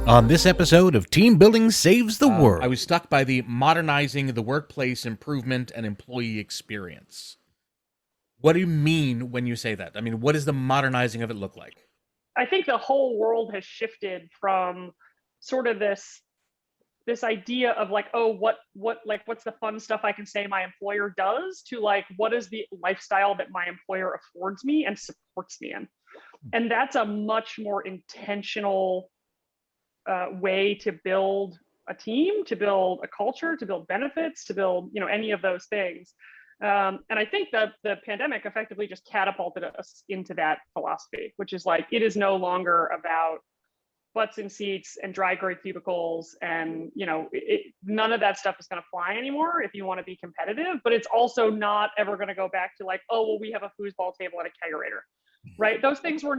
On this episode of Team Building Saves the World, I was stuck by the Modernizing the Workplace Improvement and Employee Experience. What do you mean when you say that? I mean, what does the modernizing of it look like? I think the whole world has shifted from sort of this idea of like, oh, what's the fun stuff I can say my employer does, to like, what is the lifestyle that my employer affords me and supports me in? And that's a much more intentional way to build a team, to build a culture, to build benefits, to build, any of those things. And I think that the pandemic effectively just catapulted us into that philosophy, which is like, it is no longer about butts in seats and dry gray cubicles, and none of that stuff is going to fly anymore if you want to be competitive. But it's also not ever going to go back to like, oh, well, we have a foosball table and a kegerator, right? Those things were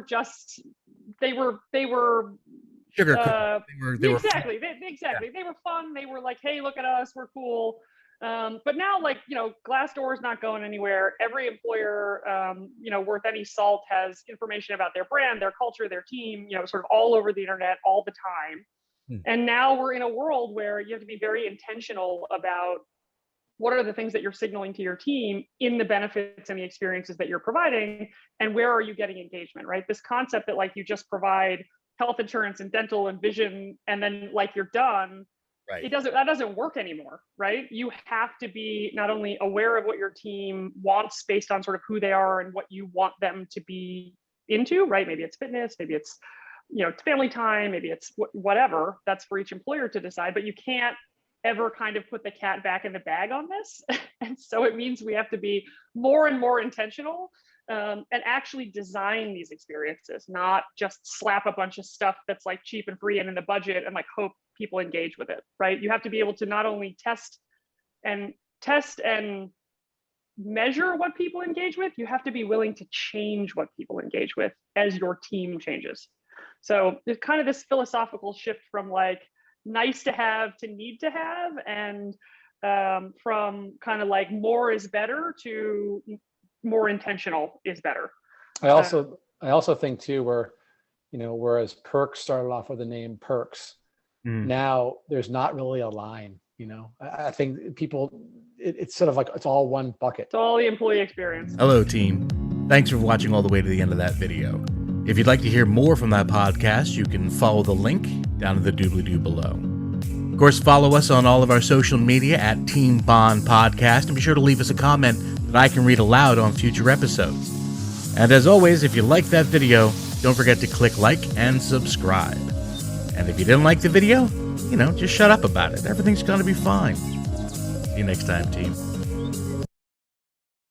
just they were sugar. Exactly. They were fun. They were like, hey, look at us, we're cool. But now, like, Glassdoor is not going anywhere. Every employer, worth any salt has information about their brand, their culture, their team, sort of all over the internet all the time. And now we're in a world where you have to be very intentional about what are the things that you're signaling to your team in the benefits and the experiences that you're providing, and where are you getting engagement, right? This concept that like you just provide health insurance and dental and vision and then like you're done. Right. That doesn't work anymore, right? You have to be not only aware of what your team wants based on sort of who they are and what you want them to be into, right? Maybe it's fitness, maybe it's, family time, maybe it's whatever. That's for each employer to decide, but you can't ever kind of put the cat back in the bag on this. And so it means we have to be more and more intentional and actually design these experiences, not just slap a bunch of stuff that's like cheap and free and in the budget and like hope people engage with it, right? You have to be able to not only test and measure what people engage with, you have to be willing to change what people engage with as your team changes. So there's kind of this philosophical shift from like nice to have to need to have, and from kind of like more is better to more intentional is better. I also think too, whereas Perks started off with the name Perks, now there's not really a line. I think people, it's sort of like it's all one bucket. It's all the employee experience. Hello, team. Thanks for watching all the way to the end of that video. If you'd like to hear more from that podcast, you can follow the link down in the doobly-doo below. Of course, follow us on all of our social media at Team Bond Podcast, and be sure to leave us a comment that I can read aloud on future episodes. And as always, if you liked that video, don't forget to click like and subscribe. And if you didn't like the video, just shut up about it. Everything's going to be fine. See you next time, team.